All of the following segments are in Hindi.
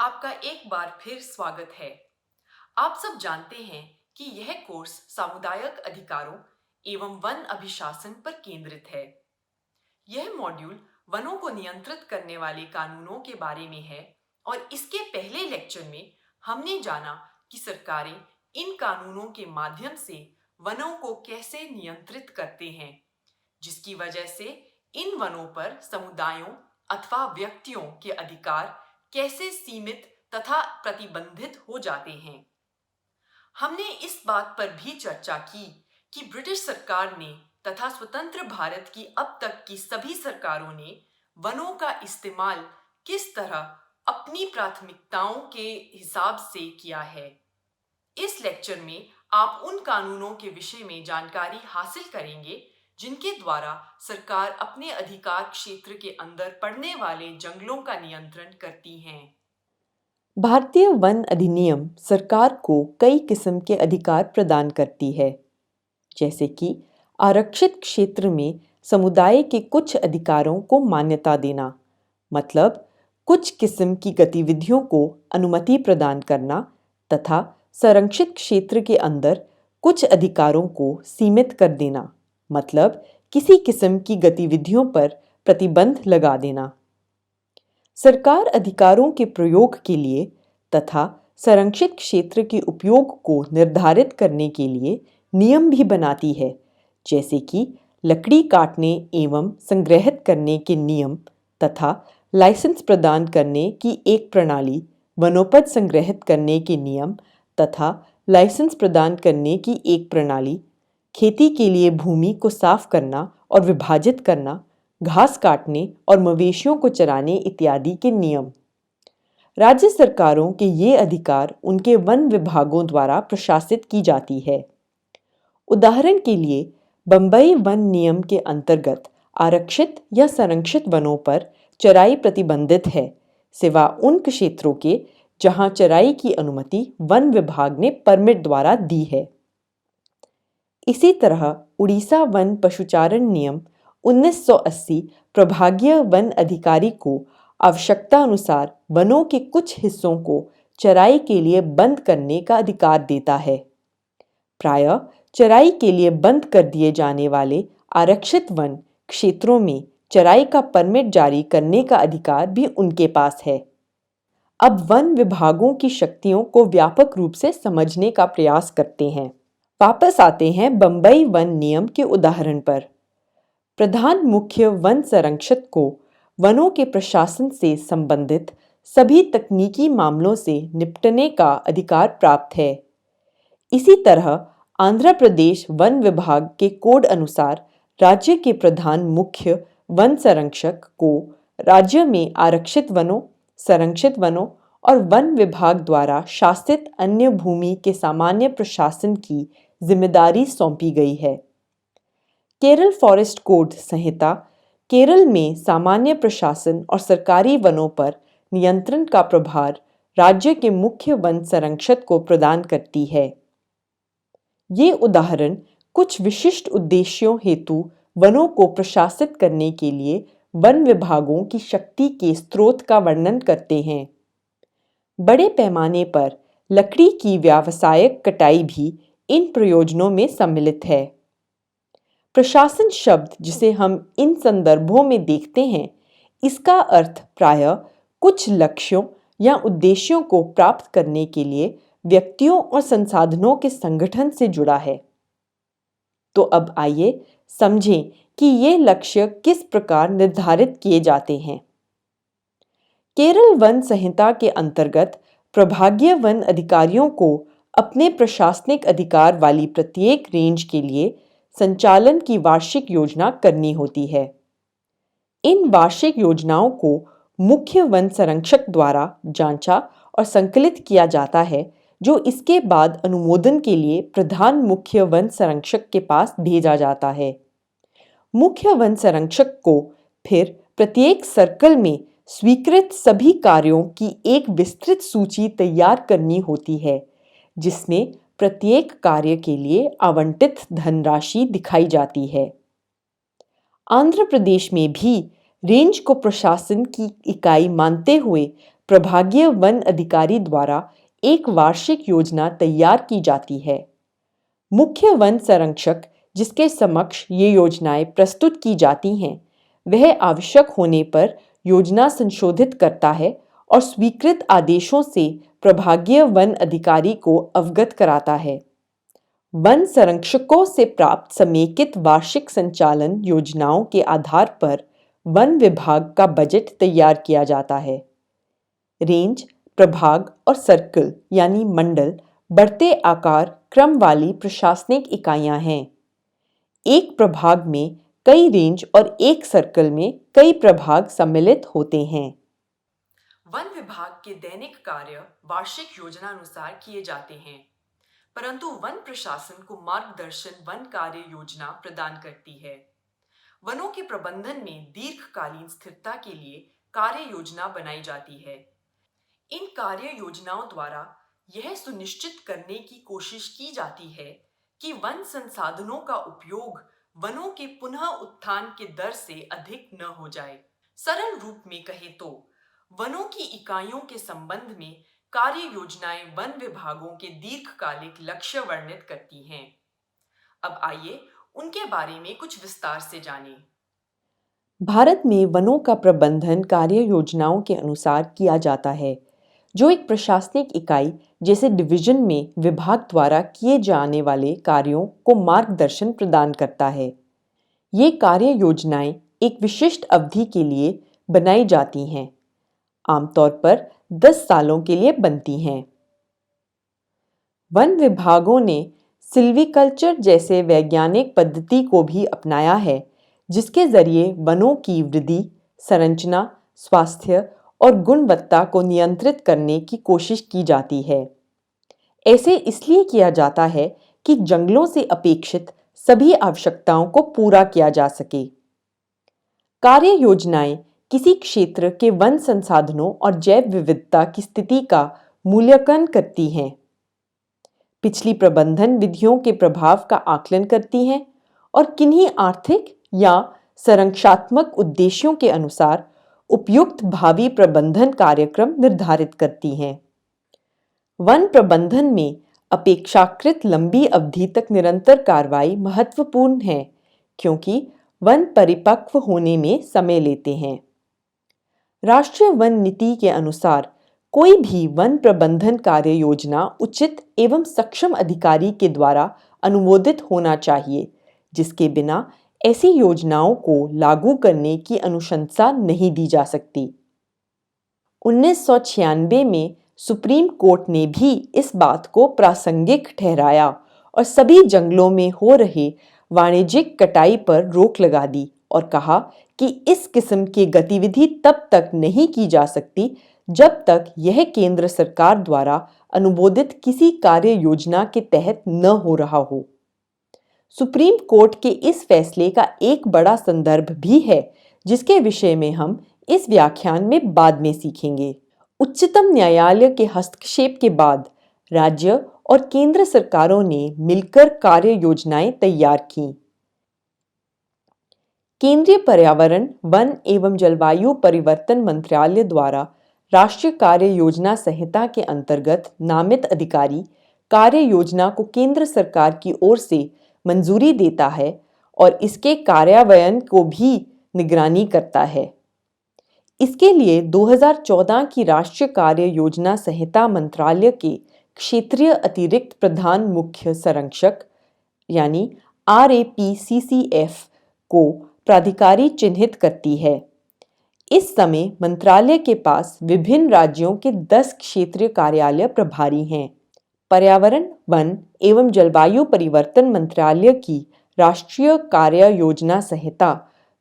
आपका एक बार फिर स्वागत है। आप सब जानते हैं कि यह कोर्स सामुदायिक अधिकारों एवं वन अभिशासन पर केंद्रित है। यह मॉड्यूल वनों को नियंत्रित करने वाले कानूनों के बारे में है और इसके पहले लेक्चर में हमने जाना कि सरकारें इन कानूनों के माध्यम से वनों को कैसे नियंत्रित करते हैं, जिसकी वजह से इन वनों पर समुदायों अथवा व्यक्तियों के अधिकार कैसे सीमित तथा प्रतिबंधित हो जाते हैं। हमने इस बात पर भी चर्चा की कि ब्रिटिश सरकार ने तथा स्वतंत्र भारत की अब तक की सभी सरकारों ने वनों का इस्तेमाल किस तरह अपनी प्राथमिकताओं के हिसाब से किया है। इस लेक्चर में आप उन कानूनों के विषय में जानकारी हासिल करेंगे जिनके द्वारा सरकार अपने अधिकार क्षेत्र के अंदर पड़ने वाले जंगलों का नियंत्रण करती हैं। भारतीय वन अधिनियम सरकार को कई किस्म के अधिकार प्रदान करती है, जैसे कि आरक्षित क्षेत्र में समुदाय के कुछ अधिकारों को मान्यता देना, मतलब कुछ किस्म की गतिविधियों को अनुमति प्रदान करना, तथा संरक्षित क्षेत्र के अंदर कुछ अधिकारों को सीमित कर देना, मतलब किसी किस्म की गतिविधियों पर प्रतिबंध लगा देना। सरकार अधिकारों के प्रयोग के लिए तथा संरक्षित क्षेत्र के उपयोग को निर्धारित करने के लिए नियम भी बनाती है, जैसे कि लकड़ी काटने एवं संग्रहित करने के नियम तथा लाइसेंस प्रदान करने की एक प्रणाली, वनोपज संग्रहित करने के नियम तथा लाइसेंस प्रदान करने की एक प्रणाली, खेती के लिए भूमि को साफ करना और विभाजित करना, घास काटने और मवेशियों को चराने इत्यादि के नियम। राज्य सरकारों के ये अधिकार उनके वन विभागों द्वारा प्रशासित की जाती है। उदाहरण के लिए बंबई वन नियम के अंतर्गत आरक्षित या संरक्षित वनों पर चराई प्रतिबंधित है, सिवा उन क्षेत्रों के जहां चराई की अनुमति वन विभाग ने परमिट द्वारा दी है। इसी तरह उड़ीसा वन पशुचारण नियम 1980 प्रभागीय वन अधिकारी को आवश्यकता अनुसार वनों के कुछ हिस्सों को चराई के लिए बंद करने का अधिकार देता है। प्रायः चराई के लिए बंद कर दिए जाने वाले आरक्षित वन क्षेत्रों में चराई का परमिट जारी करने का अधिकार भी उनके पास है। अब वन विभागों की शक्तियों को व्यापक रूप से समझने का प्रयास करते हैं। वापस आते हैं बंबई वन नियम के उदाहरण पर। प्रधान मुख्य वन संरक्षक को वनों के प्रशासन से संबंधित सभी तकनीकी मामलों से निपटने का अधिकार प्राप्त है। इसी तरह आंध्र प्रदेश वन विभाग के कोड अनुसार राज्य के प्रधान मुख्य वन संरक्षक को राज्य में आरक्षित वनों, संरक्षित वनों और वन विभाग द्वारा शासित अन्य भूमि के सामान्य प्रशासन की जिम्मेदारी सौंपी गई है। केरल फॉरेस्ट कोड संहिता केरल में सामान्य प्रशासन और सरकारी वनों पर नियंत्रण का प्रभार राज्य के मुख्य वन संरक्षक को प्रदान करती है। ये उदाहरण कुछ विशिष्ट उद्देश्यों हेतु वनों को प्रशासित करने के लिए वन विभागों की शक्ति के स्रोत का वर्णन करते हैं। बड़े पैमाने पर लकड़ी की व्यावसायिक कटाई भी इन प्रयोजनों में सम्मिलित है। प्रशासन शब्द जिसे हम इन संदर्भों में देखते हैं, इसका अर्थ प्रायः कुछ लक्ष्यों या उद्देश्यों को प्राप्त करने के लिए व्यक्तियों और संसाधनों के संगठन से जुड़ा है। तो अब आइए समझें कि ये लक्ष्य किस प्रकार निर्धारित किए जाते हैं। केरल वन संहिता के अंतर्गत प्रभागीय वन अधिकारियों को अपने प्रशासनिक अधिकार वाली प्रत्येक रेंज के लिए संचालन की वार्षिक योजना करनी होती है। इन वार्षिक योजनाओं को मुख्य वन संरक्षक द्वारा जांचा और संकलित किया जाता है, जो इसके बाद अनुमोदन के लिए प्रधान मुख्य वन संरक्षक के पास भेजा जाता है। मुख्य वन संरक्षक को फिर प्रत्येक सर्कल में स्वीकृत सभी कार्यों की एक विस्तृत सूची तैयार करनी होती है, जिसमें प्रत्येक कार्य के लिए आवंटित धनराशि दिखाई जाती है। आंध्र प्रदेश में भी रेंज को प्रशासन की इकाई मानते हुए प्रभागीय वन अधिकारी द्वारा एक वार्षिक योजना तैयार की जाती है। मुख्य वन संरक्षक जिसके समक्ष ये योजनाएं प्रस्तुत की जाती हैं, वह आवश्यक होने पर योजना संशोधित करता है और स्वीकृत आदेशों से प्रभागीय वन अधिकारी को अवगत कराता है। वन संरक्षकों से प्राप्त समेकित वार्षिक संचालन योजनाओं के आधार पर वन विभाग का बजट तैयार किया जाता है। रेंज, प्रभाग और सर्कल यानी मंडल बढ़ते आकार क्रम वाली प्रशासनिक इकाइयां हैं। एक प्रभाग में कई रेंज और एक सर्कल में कई प्रभाग सम्मिलित होते हैं। वन विभाग के दैनिक कार्य वार्षिक योजना अनुसार किए जाते हैं, परंतु वन प्रशासन को मार्गदर्शन वन कार्य योजना प्रदान करती है। वनों के प्रबंधन में दीर्घकालीन स्थिरता के लिए कार्य योजना बनाई जाती है। इन कार्य योजनाओं द्वारा यह सुनिश्चित करने की कोशिश की जाती है कि वन संसाधनों का उपयोग वनों के पुनः उत्थान के दर से अधिक न हो जाए। सरल रूप में कहें तो वनों की इकाइयों के संबंध में कार्य योजनाएं वन विभागों के दीर्घकालिक लक्ष्य वर्णित करती हैं। अब आइए उनके बारे में कुछ विस्तार से जानें। भारत में वनों का प्रबंधन कार्य योजनाओं के अनुसार किया जाता है, जो एक प्रशासनिक इकाई जैसे डिवीजन में विभाग द्वारा किए जाने वाले कार्यों को मार्गदर्शन प्रदान करता है। ये कार्य योजनाएं एक विशिष्ट अवधि के लिए बनाई जाती हैं, आमतौर पर 10 सालों के लिए बनती हैं। वन विभागों ने सिल्वीकल्चर जैसे वैज्ञानिक पद्धति को भी अपनाया है, जिसके जरिए वनों की वृद्धि, संरचना, स्वास्थ्य और गुणवत्ता को नियंत्रित करने की कोशिश की जाती है। ऐसे इसलिए किया जाता है कि जंगलों से अपेक्षित सभी आवश्यकताओं को पूरा किया जा सके। कार्य योजनाएं किसी क्षेत्र के वन संसाधनों और जैव विविधता की स्थिति का मूल्यांकन करती हैं, पिछली प्रबंधन विधियों के प्रभाव का आकलन करती हैं और किन्हीं आर्थिक या संरक्षणात्मक उद्देश्यों के अनुसार उपयुक्त भावी प्रबंधन कार्यक्रम निर्धारित करती हैं। वन प्रबंधन में अपेक्षाकृत लंबी अवधि तक निरंतर कार्रवाई महत्वपूर्ण है, क्योंकि वन परिपक्व होने में समय लेते हैं। राष्ट्रीय वन नीति के अनुसार कोई भी वन प्रबंधन कार्य योजना उचित एवं सक्षम अधिकारी के द्वारा अनुमोदित होना चाहिए, जिसके बिना ऐसी योजनाओं को लागू करने की अनुशंसा नहीं दी जा सकती। 1996 में सुप्रीम कोर्ट ने भी इस बात को प्रासंगिक ठहराया और सभी जंगलों में हो रहे वाणिज्यिक कटाई पर रोक लगा दी और कहा कि इस किस्म की गतिविधि तब तक नहीं की जा सकती जब तक यह केंद्र सरकार द्वारा अनुमोदित किसी कार्य योजना के तहत न हो रहा हो। सुप्रीम कोर्ट के इस फैसले का एक बड़ा संदर्भ भी है, जिसके विषय में हम इस व्याख्यान में बाद में सीखेंगे। उच्चतम न्यायालय के हस्तक्षेप के बाद राज्य और केंद्र सरकारों ने मिलकर कार्य योजनाएं तैयार की। केंद्रीय पर्यावरण, वन एवं जलवायु परिवर्तन मंत्रालय द्वारा राष्ट्रीय कार्य योजना संहिता के अंतर्गत नामित अधिकारी कार्य योजना को केंद्र सरकार की ओर से मंजूरी देता है और इसके कार्यान्वयन को भी निगरानी करता है। इसके लिए 2014 की राष्ट्रीय कार्य योजना संहिता मंत्रालय के क्षेत्रीय अतिरिक्त प्रधान मुख्य संरक्षक यानी RAPCCF को प्राधिकारी चिन्हित करती है। इस समय मंत्रालय के पास विभिन्न राज्यों के 10 क्षेत्रीय कार्यालय प्रभारी हैं। पर्यावरण, वन एवं जलवायु परिवर्तन मंत्रालय की राष्ट्रीय कार्य योजना संहिता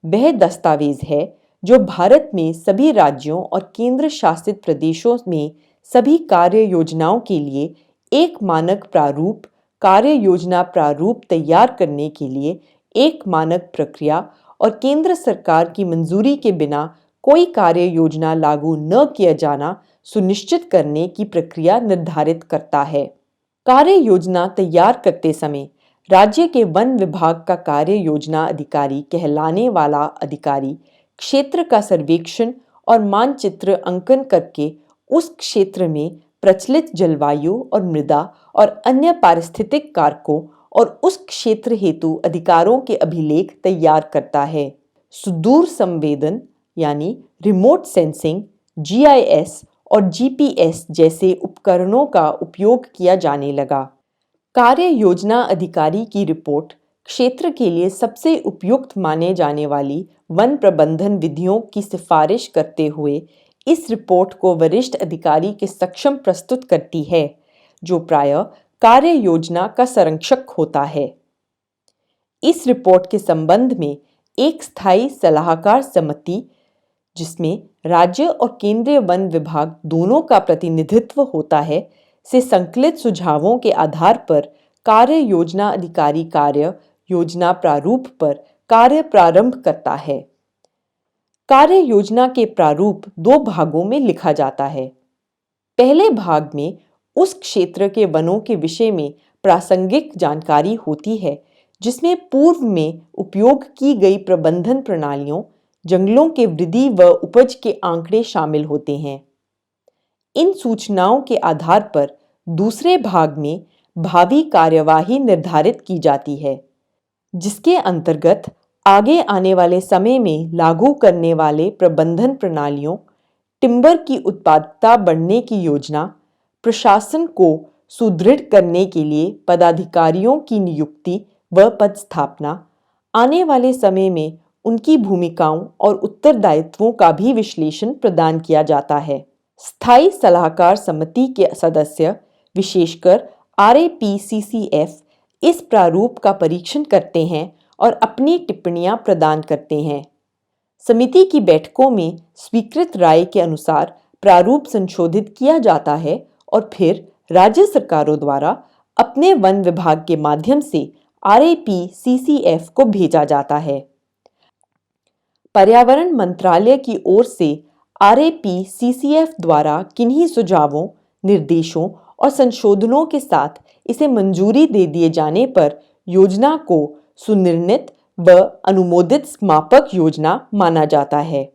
वह दस्तावेज है जो भारत में सभी राज्यों और केंद्र शासित प्रदेशों में सभी कार्य योजनाओं के लिए एक मानक प्रारूप, कार्य योजना प्रारूप तैयार करने के लिए एक मानक प्रक्रिया और केंद्र सरकार की मंजूरी के बिना कोई कार्य योजना लागू न किया जाना सुनिश्चित करने की प्रक्रिया निर्धारित करता है। कार्य योजना तैयार करते समय राज्य के वन विभाग का कार्य योजना अधिकारी कहलाने वाला अधिकारी क्षेत्र का सर्वेक्षण और मानचित्र अंकन करके उस क्षेत्र में प्रचलित जलवायु और मृदा और अन्य पारिस्थितिक कारकों और उस क्षेत्र हेतु अधिकारों के अभिलेख तैयार करता है। सुदूर संवेदन यानी रिमोट सेंसिंग, जीआईएस और जीपीएस जैसे उपकरणों का उपयोग किया जाने लगा। कार्य योजना अधिकारी की रिपोर्ट क्षेत्र के लिए सबसे उपयुक्त माने जाने वाली वन प्रबंधन विधियों की सिफारिश करते हुए इस रिपोर्ट को वरिष्ठ अधिकारी के सक्षम प्रस्तुत करती है, जो प्रायः कार्य योजना का संरक्षक होता है। इस रिपोर्ट के संबंध में एक स्थायी सलाहकार समिति, जिसमें राज्य और केंद्रीय वन विभाग दोनों का प्रतिनिधित्व होता है, से संकलित सुझावों के आधार पर कार्य योजना अधिकारी कार्य योजना प्रारूप पर कार्य प्रारंभ करता है। कार्य योजना के प्रारूप दो भागों में लिखा जाता है। पहले भाग में उस क्षेत्र के वनों के विषय में प्रासंगिक जानकारी होती है, जिसमें पूर्व में उपयोग की गई प्रबंधन प्रणालियों, जंगलों के वृद्धि व उपज के आंकड़े शामिल होते हैं। इन सूचनाओं के आधार पर दूसरे भाग में भावी कार्यवाही निर्धारित की जाती है, जिसके अंतर्गत आगे आने वाले समय में लागू करने वाले प्रबंधन प्रणालियों, टिम्बर की उत्पादकता बढ़ने की योजना, प्रशासन को सुदृढ़ करने के लिए पदाधिकारियों की नियुक्ति व पदस्थापना, आने वाले समय में उनकी भूमिकाओं और उत्तरदायित्वों का भी विश्लेषण प्रदान किया जाता है। स्थायी सलाहकार समिति के सदस्य, विशेषकर RAPCCF, इस प्रारूप का परीक्षण करते हैं और अपनी टिप्पणियां प्रदान करते हैं। समिति की बैठकों में स्वीकृत राय के अनुसार प्रारूप संशोधित किया जाता है और फिर राज्य सरकारों द्वारा अपने वन विभाग के माध्यम से RAPCCF को भेजा जाता है। पर्यावरण मंत्रालय की ओर से RAPCCF द्वारा किन्हीं सुझावों, निर्देशों और संशोधनों के साथ इसे मंजूरी दे दिए जाने पर योजना को सुनिर्णित व अनुमोदित समापक योजना माना जाता है।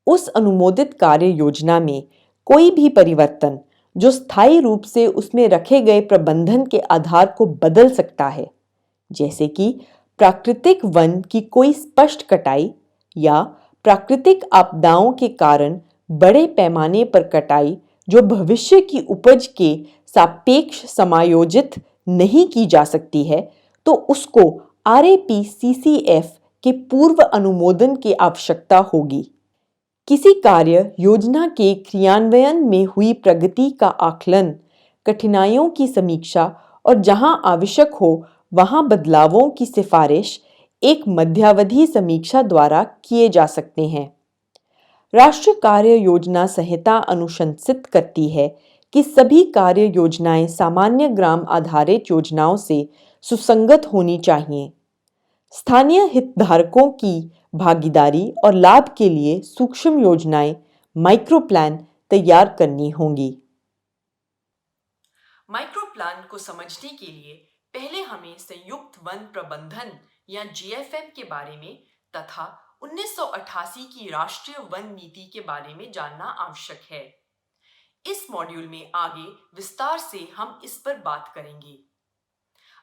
उस अनुमोदित कार्य योजना में कोई भी परिवर्तन जो स्थायी रूप से उसमें रखे गए प्रबंधन के आधार को बदल सकता है, जैसे कि प्राकृतिक वन की कोई स्पष्ट कटाई या प्राकृतिक आपदाओं के कारण बड़े पैमाने पर कटाई जो भविष्य की उपज के सापेक्ष समायोजित नहीं की जा सकती है, तो उसको RAPCCF के पूर्व अनुमोदन की आवश्यकता होगी। किसी कार्य योजना के क्रियान्वयन में हुई प्रगति का आकलन, कठिनाइयों की समीक्षा और जहां आवश्यक हो वहां बदलावों की सिफारिश एक मध्यावधि समीक्षा द्वारा किए जा सकते हैं। राष्ट्रीय कार्य योजना संहिता अनुशंसित करती है कि सभी कार्य योजनाएं सामान्य ग्राम आधारित योजनाओं से सुसंगत होनी चाहिए। स्थानीय हितधारकों की भागीदारी और लाभ के लिए सूक्ष्म योजनाएं, माइक्रो प्लान तैयार करनी होंगी। माइक्रो प्लान को समझने के लिए पहले हमें संयुक्त वन प्रबंधन या GFM के बारे में तथा 1988 की राष्ट्रीय वन नीति के बारे में जानना आवश्यक है। इस मॉड्यूल में आगे विस्तार से हम इस पर बात करेंगे।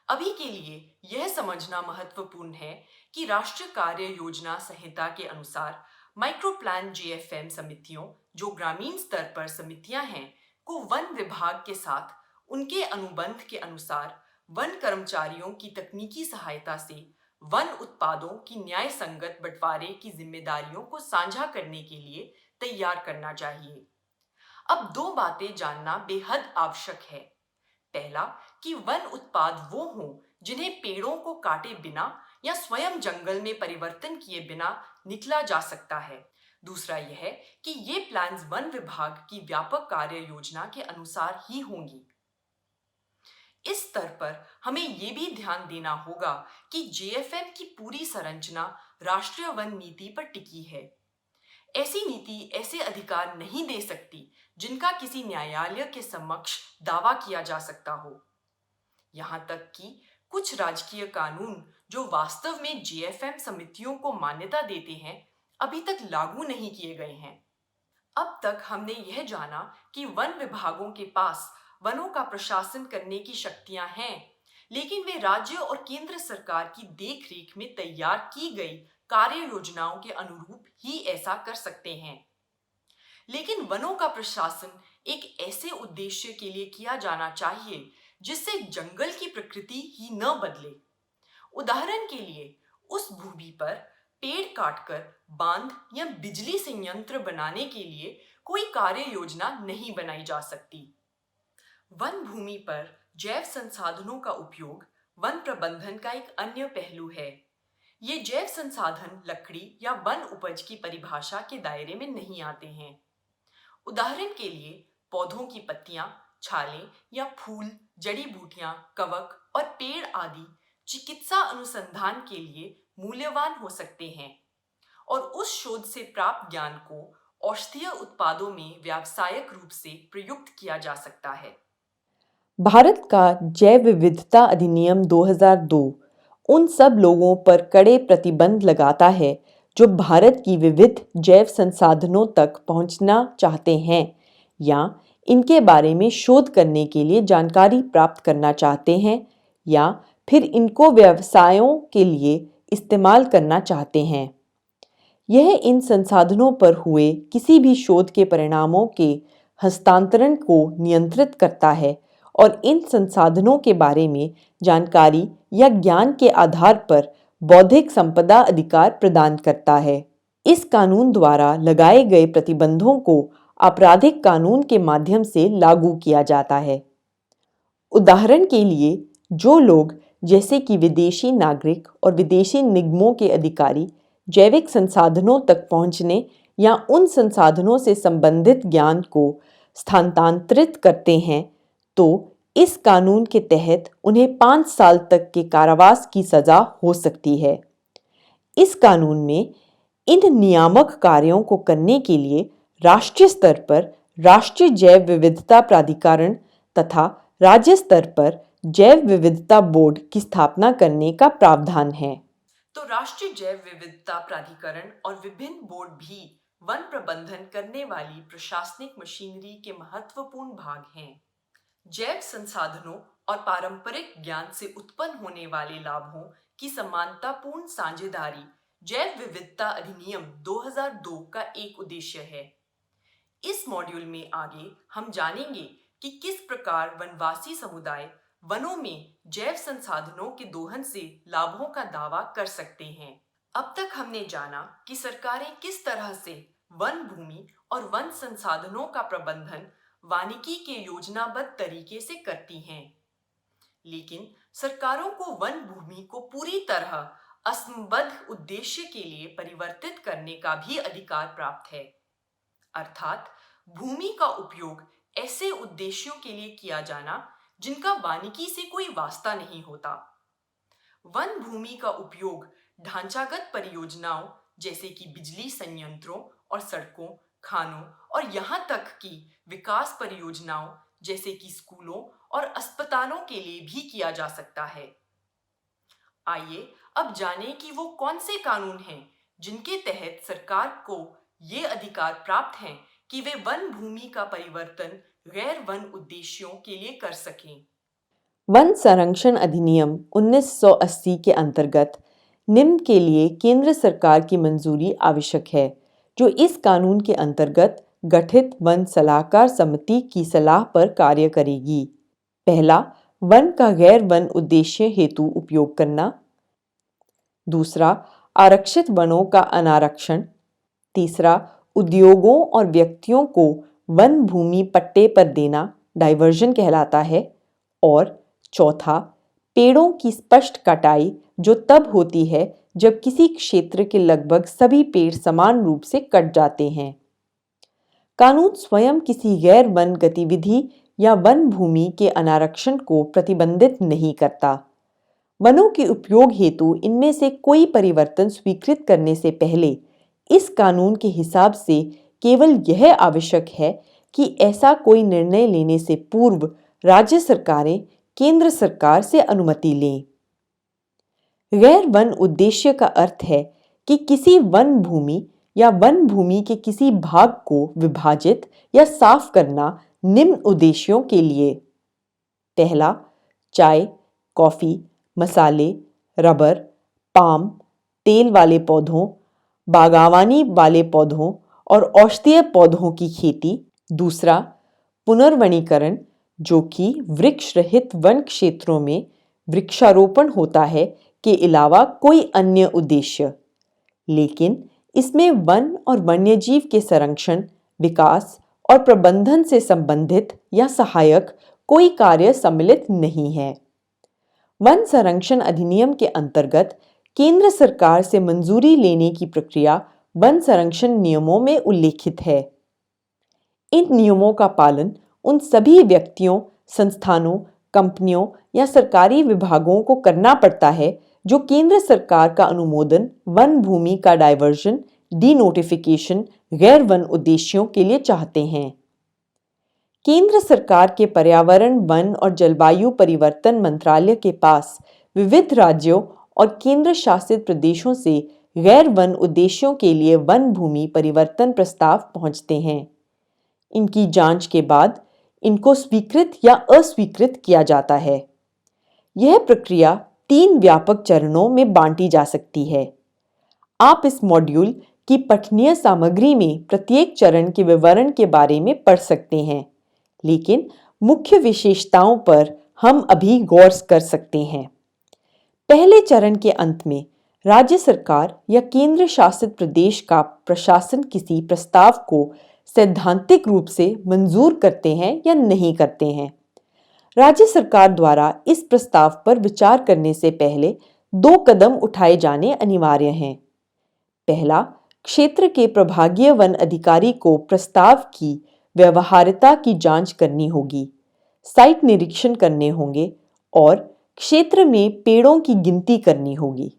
अभी के लिए यह समझना महत्वपूर्ण है कि राष्ट्रीय कार्य योजना संहिता के अनुसार माइक्रो प्लान GFM समितियों, जो ग्रामीण स्तर पर समितियां हैं, को वन विभाग के साथ उनके अनुबंध के अनुसार वन कर्मचारियों की तकनीकी सहायता से वन उत्पादों की न्याय संगत बंटवारे की जिम्मेदारियों को साझा करने के लिए तैयार करना चाहिए। अब दो बातें जानना बेहद आवश्यक है। पहला, कि वन उत्पाद वो हों जिन्हें पेड़ों को काटे बिना या स्वयं जंगल में परिवर्तन किए बिना निकला जा सकता है। दूसरा यह कि ये प्लान्स वन विभाग की व्यापक कार्य योजना के अनुसार ही होंगी। इस स्तर पर हमें ये भी ध्यान देना होगा कि GFM की पूरी संरचना राष्ट्रीय वन नीति पर टिकी है। ऐसी नीति ऐसे अधिकार नहीं दे सकती जिनका किसी न्यायालय के समक्ष दावा किया जा सकता हो। यहाँ तक कि कुछ राजकीय कानून जो वास्तव में GFM समितियों को मान्यता देते हैं, अभी तक लागू नहीं किए गए हैं। अब तक हमने यह जाना कि वन विभागों के पास वनों का प्रशासन करने की शक्तियां हैं, लेकिन वे राज्य और केंद्र सरकार की देखरेख में तैयार की गई कार्य योजनाओं के अनुरूप ही ऐसा कर सकते हैं। लेकिन वनों का प्रशासन एक ऐसे उद्देश्य के लिए किया जाना चाहिए जिससे जंगल की प्रकृति ही न बदले। उदाहरण के लिए उस भूमि पर पेड़ काटकर बांध या बिजली संयंत्र बनाने के लिए कोई कार्य योजना नहीं बनाई जा सकती। वन भूमि पर जैव संसाधनों का उपयोग वन प्रबंधन का एक अन्य पहलू है। ये जैव संसाधन लकड़ी या वन उपज की परिभाषा के दायरे में नहीं आते हैं। उदाहरण के लिए पौधों की पत्तियां, छालें या फूल, जड़ी बूटियां, कवक और पेड़ आदि चिकित्सा अनुसंधान के लिए मूल्यवान हो सकते हैं और उस शोध से प्राप्त ज्ञान को औषधीय उत्पादों में व्यावसायिक रूप से प्रयुक्त किया जा सकता है। भारत का जैव विविधता अधिनियम 2002 उन सब लोगों पर कड़े प्रतिबंध लगाता है जो भारत की विविध जैव संसाधनों तक पहुंचना चाहते हैं या इनके बारे में शोध करने के लिए जानकारी प्राप्त करना चाहते हैं या फिर इनको व्यवसायों के लिए इस्तेमाल करना चाहते हैं। यह इन संसाधनों पर हुए किसी भी शोध के परिणामों के हस्तांतरण को नियंत्रित करता है और इन संसाधनों के बारे में जानकारी या ज्ञान के आधार पर बौद्धिक संपदा अधिकार प्रदान करता है। इस कानून द्वारा लगाए गए प्रतिबंधों को आपराधिक कानून के माध्यम से लागू किया जाता है। उदाहरण के लिए जो लोग जैसे कि विदेशी नागरिक और विदेशी निगमों के अधिकारी जैविक संसाधनों तक पहुंचने या उन संसाधनों से संबंधित ज्ञान को स्थानांतरित करते हैं तो इस कानून के तहत उन्हें 5 साल तक के कारावास की सजा हो सकती है। इस कानून में इन नियामक कार्यों को करने के लिए राष्ट्रीय स्तर पर राष्ट्रीय जैव विविधता प्राधिकरण तथा राज्य स्तर पर जैव विविधता बोर्ड की स्थापना करने का प्रावधान है। तो राष्ट्रीय जैव विविधता प्राधिकरण और विभिन्न बोर्ड भी वन प्रबंधन करने वाली प्रशासनिक मशीनरी के महत्वपूर्ण भाग हैं। जैव संसाधनों और पारंपरिक ज्ञान से उत्पन्न होने वाले लाभों की समानतापूर्ण साझेदारी जैव विविधता अधिनियम 2002 का एक उद्देश्य है। इस मॉड्यूल में आगे हम जानेंगे कि किस प्रकार वनवासी समुदाय वनों में जैव संसाधनों के दोहन से लाभों का दावा कर सकते हैं। अब तक हमने जाना कि सरकारें किस तरह से वन भूमि और वन संसाधनों का प्रबंधन वानिकी के योजनाबद्ध तरीके से करती हैं। लेकिन सरकारों को वन भूमि को पूरी तरह असंबद्ध उद्देश्य के लिए परिवर्तित करने का भी अधिकार प्राप्त है, अर्थात भूमि का उपयोग ऐसे उद्देश्यों के लिए किया जाना जिनका वानिकी से कोई वास्ता नहीं होता। वन भूमि का उपयोग ढांचागत परियोजनाओं जैसे कि बिजली संयंत्रों और सड़कों, खानों और यहाँ तक कि विकास परियोजनाओं जैसे कि स्कूलों और अस्पतालों के लिए भी किया जा सकता है। आइए अब जानें कि वो कौन से कानून हैं जिनके तहत सरकार को ये अधिकार प्राप्त हैं कि वे वन भूमि का परिवर्तन गैर वन उद्देश्यों के लिए कर सकें। वन संरक्षण अधिनियम 1980 के अंतर्गत निम्न के लिए केंद्र सरकार की मंजूरी आवश्यक है, जो इस कानून के अंतर्गत गठित वन सलाहकार समिति की सलाह पर कार्य करेगी। पहला, वन का गैर वन उद्देश्य हेतु उपयोग करना। दूसरा, आरक्षित वनों का अनारक्षण। तीसरा, उद्योगों और व्यक्तियों को वन भूमि पट्टे पर देना डाइवर्जन कहलाता है। और चौथा, पेड़ों की स्पष्ट कटाई जो तब होती है जब किसी क्षेत्र के लगभग सभी पेड़ समान रूप से कट जाते हैं। कानून स्वयं किसी गैर वन गतिविधि या वन भूमि के अनारक्षण को प्रतिबंधित नहीं करता। वनों के उपयोग हेतु इनमें से कोई परिवर्तन स्वीकृत करने से पहले इस कानून के हिसाब से केवल यह आवश्यक है कि ऐसा कोई निर्णय लेने से पूर्व राज्य सरकारें केंद्र सरकार से अनुमति लें। गैर वन उद्देश्य का अर्थ है कि किसी वन भूमि या वन भूमि के किसी भाग को विभाजित या साफ करना निम्न उद्देश्यों के लिए। पहला, चाय, कॉफी, मसाले, रबर, पाम, तेल वाले पौधों, बागवानी वाले पौधों और औषधीय पौधों की खेती। दूसरा, पुनर्वनीकरण, जो कि वृक्ष रहित वन क्षेत्रों में वृक्षारोपण होता है के अलावा कोई अन्य उद्देश्य, लेकिन इसमें वन और वन्यजीव के संरक्षण, विकास और प्रबंधन से संबंधित या सहायक कोई कार्य सम्मिलित नहीं है। वन संरक्षण अधिनियम के अंतर्गत केंद्र सरकार से मंजूरी लेने की प्रक्रिया वन संरक्षण नियमों में उल्लेखित है। इन नियमों का पालन उन सभी व्यक्तियों, संस्थानों, कंपनियों या सरकारी विभागों को करना पड़ता है जो केंद्र सरकार का अनुमोदन वन भूमि का डायवर्जन, डीनोटिफिकेशन गैर वन उद्देश्यों के लिए चाहते हैं। केंद्र सरकार के पर्यावरण, वन और जलवायु परिवर्तन मंत्रालय के पास विविध राज्यों और केंद्र शासित प्रदेशों से गैर वन उद्देश्यों के लिए वन भूमि परिवर्तन प्रस्ताव पहुंचते हैं। इनकी जांच के बाद इनको स्वीकृत या अस्वीकृत किया जाता है। यह प्रक्रिया 3 व्यापक चरणों में बांटी जा सकती है। आप इस मॉड्यूल की पठनीय सामग्री में प्रत्येक चरण के विवरण के बारे में पढ़ सकते हैं, लेकिन मुख्य विशेषताओं पर हम अभी गौर कर सकते हैं। पहले चरण के अंत में राज्य सरकार या केंद्र शासित प्रदेश का प्रशासन किसी प्रस्ताव को सैद्धांतिक रूप से मंजूर करते हैं या नहीं करते हैं। राज्य सरकार द्वारा इस प्रस्ताव पर विचार करने से पहले 2 कदम उठाए जाने अनिवार्य हैं। पहला, क्षेत्र के प्रभागीय वन अधिकारी को प्रस्ताव की व्यवहार्यता की जांच करनी होगी, साइट निरीक्षण करने होंगे और क्षेत्र में पेड़ों की गिनती करनी होगी।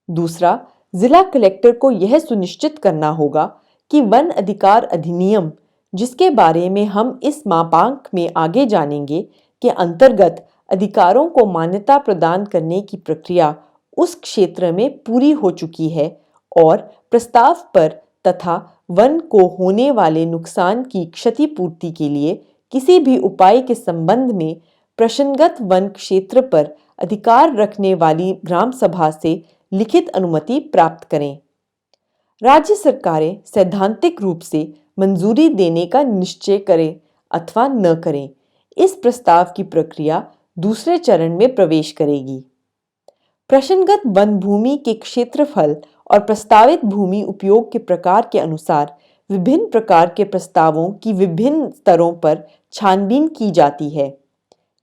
दूसरा, जिला कलेक्टर को यह सुनिश्चित करना होगा कि वन अधिकार अधिनियम, जिसके बारे में हम इस मापांक में आगे जानेंगे, के अंतर्गत अधिकारों को मान्यता प्रदान करने की प्रक्रिया उस क्षेत्र में पूरी हो चुकी है और प्रस्ताव पर तथा वन को होने वाले नुकसान की क्षतिपूर्ति के लिए किसी भी उपाय के संबंध में प्रश्नगत वन क्षेत्र पर अधिकार रखने वाली ग्राम सभा से लिखित अनुमति प्राप्त करें। राज्य सरकारें सैद्धांतिक रूप से मंजूरी देने का निश्चय करें अथवा न करें, इस प्रस्ताव की प्रक्रिया दूसरे चरण में प्रवेश करेगी। प्रश्नगत वन भूमि के क्षेत्रफल और प्रस्तावित भूमि उपयोग के प्रकार के अनुसार विभिन्न प्रकार के प्रस्तावों की विभिन्न स्तरों पर छानबीन की जाती है,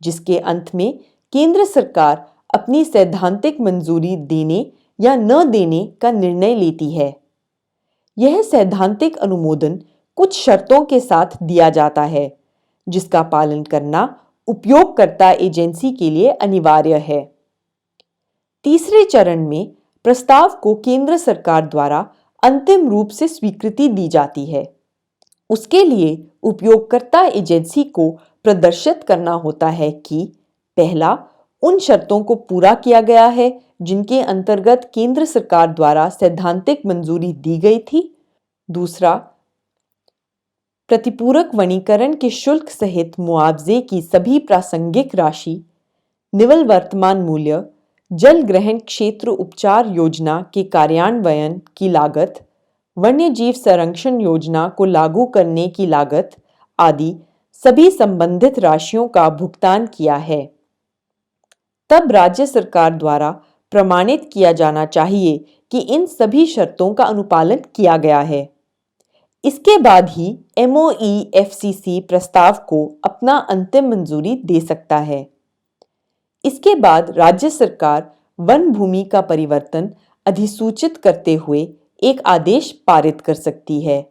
जिसके अंत में केंद्र सरकार अपनी सैद्धांतिक मंजूरी देने या न देने का निर्णय लेती है। यह सैद्धांतिक अनुमोदन कुछ शर्तों के साथ दिया जाता है, जिसका पालन करना उपयोगकर्ता एजेंसी के लिए अनिवार्य है। तीसरे चरण में प्रस्ताव को केंद्र सरकार द्वारा अंतिम रूप से स्वीकृति दी जाती है। उसके लिए उपयोगकर्ता एजेंसी को प्रदर्शित करना होता है कि पहला, उन शर्तों को पूरा किया गया है जिनके अंतर्गत केंद्र सरकार द्वारा सैद्धांतिक मंजूरी दी गई थी। दूसरा, प्रतिपूरक वनीकरण के शुल्क सहित मुआवजे की सभी प्रासंगिक राशि, निवल वर्तमान मूल्य, जल ग्रहण क्षेत्र उपचार योजना के कार्यान्वयन की लागत, वन्यजीव संरक्षण योजना को लागू करने की लागत आदि सभी संबंधित राशियों का भुगतान किया है। तब राज्य सरकार द्वारा प्रमाणित किया जाना चाहिए कि इन सभी शर्तों का अनुपालन किया गया है। इसके बाद ही MOEFCC प्रस्ताव को अपना अंतिम मंजूरी दे सकता है। इसके बाद राज्य सरकार वन भूमि का परिवर्तन अधिसूचित करते हुए एक आदेश पारित कर सकती है।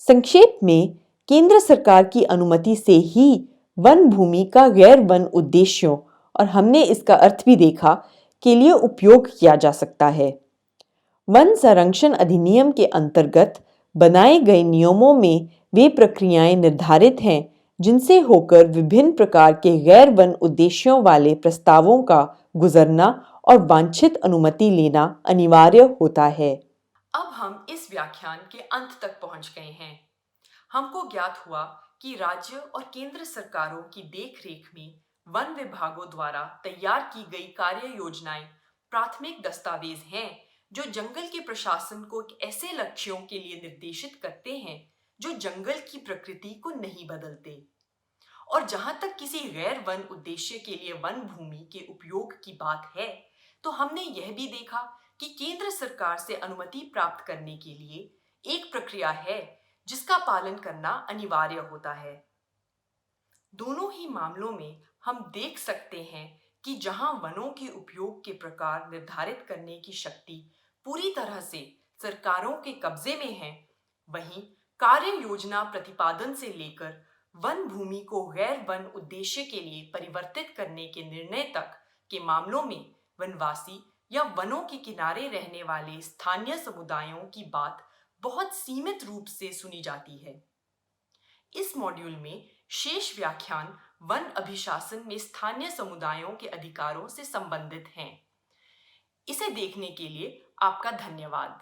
संक्षेप में, केंद्र सरकार की अनुमति से ही वन भूमि का गैर वन उद्देश्यों, और हमने इसका अर्थ भी देखा, के लिए उपयोग किया जा सकता है। वन संरक्षण अधिनियम के अंतर्गत बनाए गए नियमों में वे प्रक्रियाएं निर्धारित हैं जिनसे होकर विभिन्न प्रकार के गैर वन उद्देश्यों वाले प्रस्तावों का गुजरना और वांछित अनुमति लेना अनिवार्य होता है। अब हम इस व्याख्यान के अंत तक पहुंच गए हैं। हमको ज्ञात हुआ कि राज्य और केंद्र सरकारों की देखरेख में वन विभागों द्वारा तैयार की गई कार्य योजनाएं प्राथमिक दस्तावेज हैं जो जंगल के प्रशासन को ऐसे लक्ष्यों के लिए निर्देशित करते हैं जो जंगल की प्रकृति को नहीं बदलते। और जहां तक किसी गैर वन उद्देश्य के लिए वन भूमि के उपयोग की बात है, तो हमने यह भी देखा कि केंद्र सरकार से अनुमति प्राप्त करने के लिए एक प्रक्रिया है जिसका पालन करना अनिवार्य होता है। दोनों ही मामलों में हम देख सकते हैं कि जहां वनों के उपयोग के प्रकार निर्धारित करने की शक्ति पूरी तरह से सरकारों के कब्जे में है, वहीं कार्य योजना प्रतिपादन से लेकर वन भूमि को गैर वन उद्देश्य के लिए परिवर्तित करने के निर्णय तक के मामलों में वनवासी या वनों के किनारे रहने वाले स्थानीय समुदायों की बात बहुत सीमित रूप से सुनी जाती है। इस मॉड्यूल में शेष व्याख्यान वन अभिशासन में स्थानीय समुदायों के अधिकारों से संबंधित हैं। इसे देखने के लिए आपका धन्यवाद।